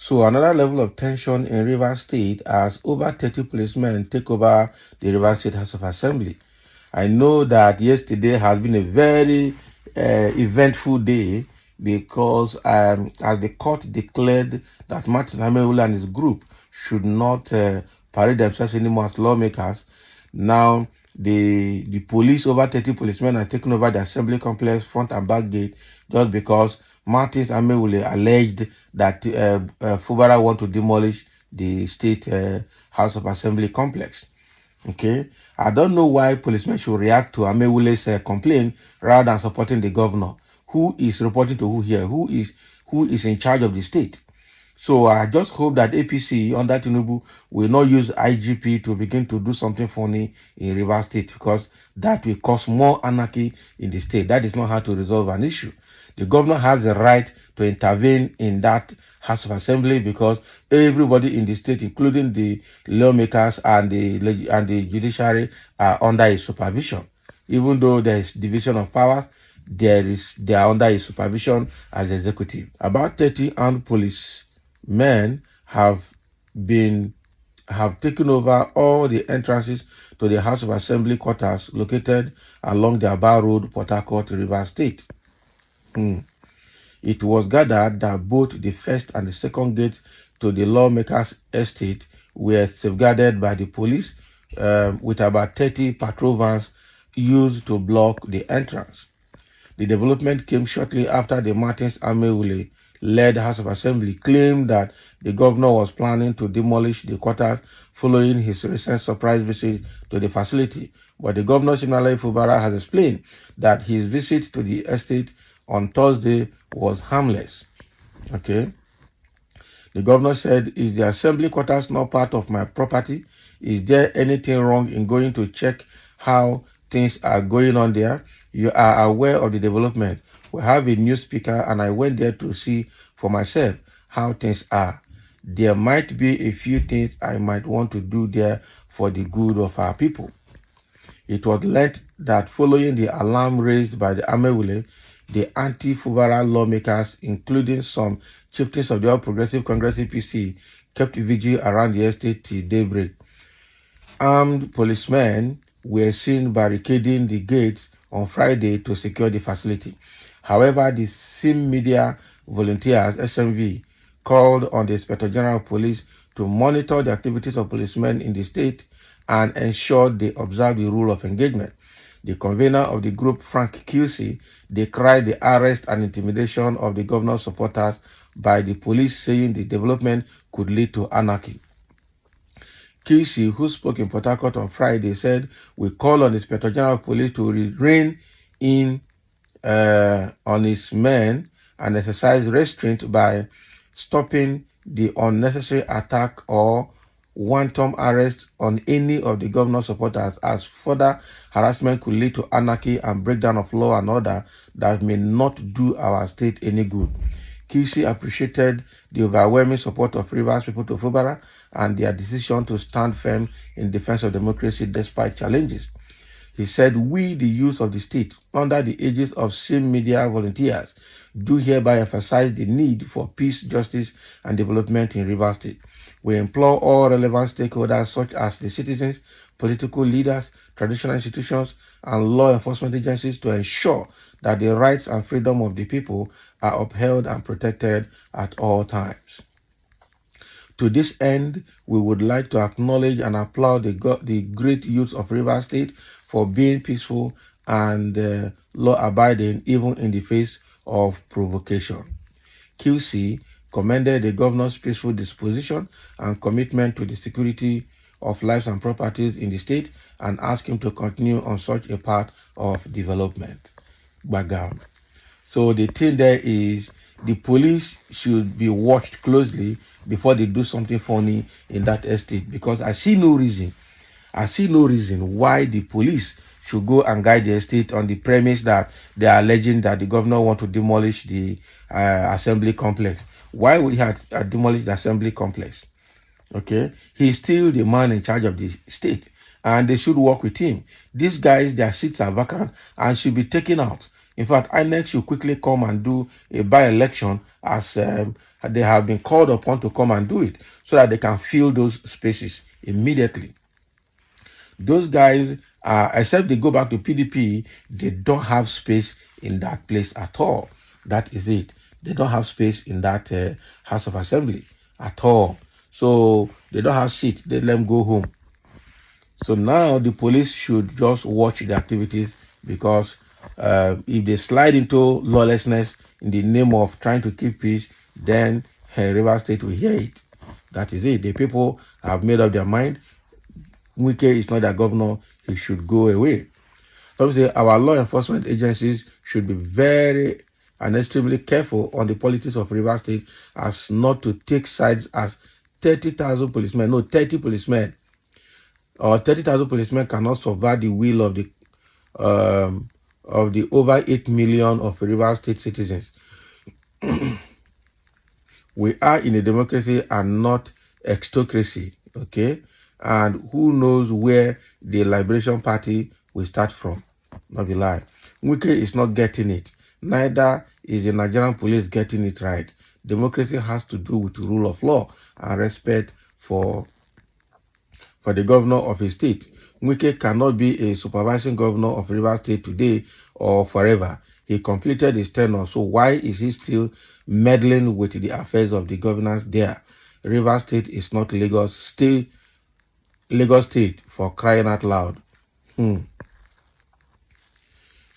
So another level of tension in Rivers State as over 30 policemen take over the Rivers State House of Assembly. I know that yesterday has been a very eventful day because as the court declared that Martin Emèérĝèñçÿ and his group should not parade themselves anymore as lawmakers, now the police, over 30 policemen, are taking over the assembly complex front and back gate just because Martin Emèérĝèñçÿ alleged that Fubara want to demolish the state House of Assembly complex. Okay, I don't know why policemen should react to Emèérĝèñçÿ's complaint rather than supporting the governor, who is reporting to who here, who is in charge of the state. So I just hope that APC under Tinubu will not use IGP to begin to do something funny in Rivers State, because that will cause more anarchy in the state. That is not how to resolve an issue. The governor has the right to intervene in that House of Assembly because everybody in the state, including the lawmakers and the judiciary, are under his supervision. Even though there is division of powers, they are under his supervision as executive. About 30 armed policemen have taken over all the entrances to the House of Assembly quarters located along the Aba Road, Port Harcourt, Rivers State. It was gathered that both the first and the second gate to the lawmakers' estate were safeguarded by the police, with about 30 patrol vans used to block the entrance. The development came shortly after the Martins Emèérĝèñçÿ-led House of Assembly claimed that the governor was planning to demolish the quarters following his recent surprise visit to the facility. But the governor, Siminalayi Fubara, has explained that his visit to the estate on Thursday was harmless. Okay. The governor said, "Is the assembly quarters not part of my property? Is there anything wrong in going to check how things are going on there? You are aware of the development. We have a new speaker and I went there to see for myself how things are. There might be a few things I might want to do there for the good of our people." It was learned that following the alarm raised by the Emèérĝèñçÿ, the anti-Fubara lawmakers, including some chieftains of the All Progressive Congress APC, kept vigil around the estate till daybreak. Armed policemen were seen barricading the gates on Friday to secure the facility. However, the Sim Media Volunteers, SMV, called on the Inspector General of Police to monitor the activities of policemen in the state and ensure they observe the rule of engagement. The convener of the group, Frank QC, decried the arrest and intimidation of the governor's supporters by the police, saying the development could lead to anarchy. QC, who spoke in Port Harcourt on Friday, said, "We call on the Inspector General of Police to rein in on his men and exercise restraint by stopping the unnecessary attack or wanton arrest on any of the governor's supporters, as further harassment could lead to anarchy and breakdown of law and order that may not do our state any good." QC appreciated the overwhelming support of Rivers people to Fubara and their decision to stand firm in defense of democracy despite challenges. He said, "We, the youth of the state, under the aegis of Sim Media Volunteers, do hereby emphasize the need for peace, justice, and development in Rivers State. We implore all relevant stakeholders such as the citizens, political leaders, traditional institutions, and law enforcement agencies to ensure that the rights and freedom of the people are upheld and protected at all times. To this end, we would like to acknowledge and applaud the great youth of Rivers State for being peaceful and law-abiding even in the face of provocation." QC commended the governor's peaceful disposition and commitment to the security of lives and properties in the state and asked him to continue on such a path of development. Background. So the thing there is, the police should be watched closely before they do something funny in that estate, because I see no reason why the police should go and guide the estate on the premise that they are alleging that the governor want to demolish the assembly complex. Why would he have demolished the assembly complex? Okay, he's still the man in charge of the state, and they should work with him. These guys, their seats are vacant and should be taken out. In fact, INEC should quickly come and do a by-election as they have been called upon to come and do it so that they can fill those spaces immediately. Those guys, except they go back to PDP, they don't have space in that place at all. That is it. They don't have space in that House of Assembly at all. So they don't have seat. They let them go home. So now the police should just watch the activities, because if they slide into lawlessness in the name of trying to keep peace, then Rivers State will hear it. That is it. The people have made up their mind. Wike is not their governor. He should go away. Some say our law enforcement agencies should be very and extremely careful on the politics of Rivers State, as not to take sides as 30,000 policemen. No, 30 policemen. Or 30,000 policemen cannot subvert the will of the over 8 million of Rivers State citizens. We are in a democracy and not extocracy, okay? And who knows where the Liberation Party will start from? Not be lie. Wike is not getting it. Neither is the Nigerian police getting it right. Democracy has to do with the rule of law and respect for the governor of a state. Wike cannot be a supervising governor of Rivers State today or forever. He completed his tenure, so why is he still meddling with the affairs of the governors there? Rivers State is not Lagos. Still Lagos State, for crying out loud.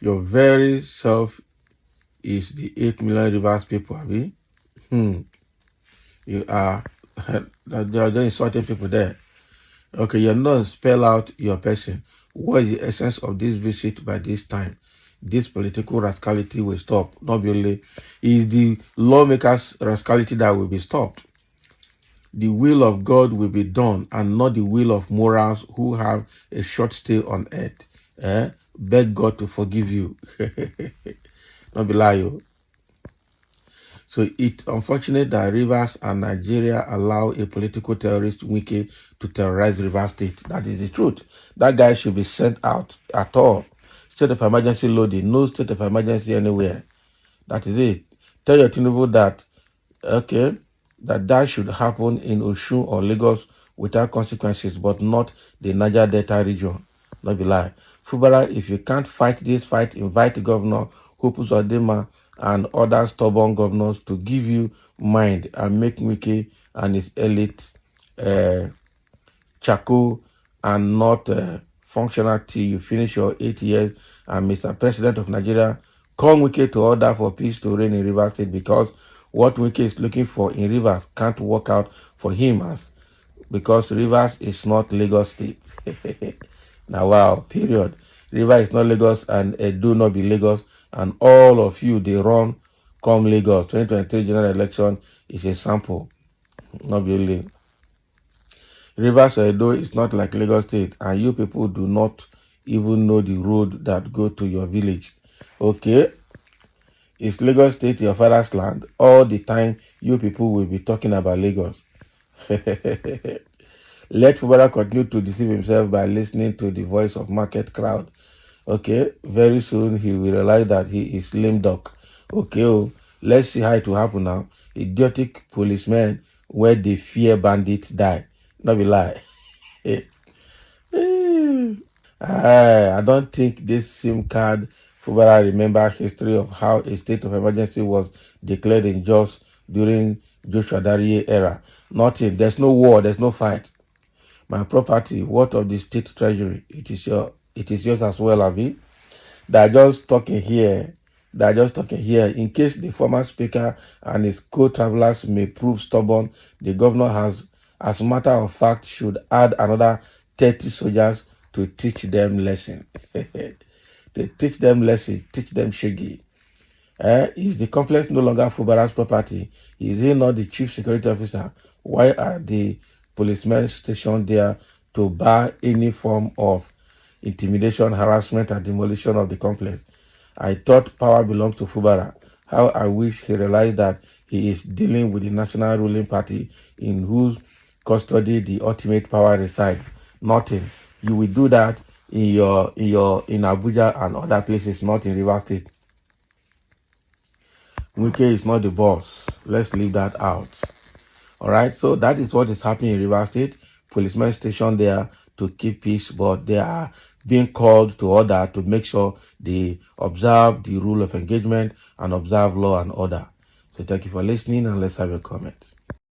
Your very self is the 8 million Rivers people, Abi. You are just insulting people there. Okay, you're not spell out your person. What is the essence of this visit by this time? This political rascality will stop. Not only is the lawmakers' rascality that will be stopped. The will of God will be done, and not the will of morals who have a short stay on earth. Beg God to forgive you. Don't be lying. So it's unfortunate that Rivers and Nigeria allow a political terrorist Wike to terrorize Rivers State. That is the truth. That guy should be sent out at all. State of emergency loading. No state of emergency anywhere. That is it. Tell your Tinubu that, okay, that should happen in Osun or Lagos without consequences, but not the Niger Delta region. Not be lie. Fubara, if you can't fight this fight, invite Governor Hopus Odema and other stubborn governors to give you mind and make Wike and his elite charcoal and not functional till you finish your 8 years. And Mr. President of Nigeria, call Wike to order for peace to reign in Rivers State, because what Wike is looking for in Rivers can't work out for him, because Rivers is not Lagos State. Now, wow, period. Rivers is not Lagos, and do not be Lagos, and all of you, they run come Lagos. 2023 general election is a sample, not really. Rivers or Edo is not like Lagos State, and you people do not even know the road that go to your village. Okay? Is Lagos State your father's land? All the time, you people will be talking about Lagos. Let Fubara continue to deceive himself by listening to the voice of market crowd. Okay? Very soon, he will realize that he is lame duck. Okay? Let's see how it will happen now. Idiotic policemen where they fear bandits die. Not be lie. I don't think this SIM card Fubara remember history of how a state of emergency was declared in Jos during Joshua Darie era. Nothing. There's no war. There's no fight. My property, what of the state treasury? It is yours as well, Abi. They're just talking here. In case the former speaker and his co-travelers may prove stubborn, the governor has, as a matter of fact, should add another 30 soldiers to teach them lesson. They teach them lesson, teach them shaggy. Is the complex no longer Fubara's property? Is he not the chief security officer? Why are the policemen stationed there to bar any form of intimidation, harassment, and demolition of the complex? I thought power belongs to Fubara. How I wish he realized that he is dealing with the national ruling party in whose custody the ultimate power resides. Nothing. You will do that in Abuja and other places, not in Rivers State. Wike is not the boss. Let's leave that out. All right, so that is what is happening in Rivers State. Policemen stationed there to keep peace, but they are being called to order to make sure they observe the rule of engagement and observe law and order. So thank you for listening, and let's have a comment.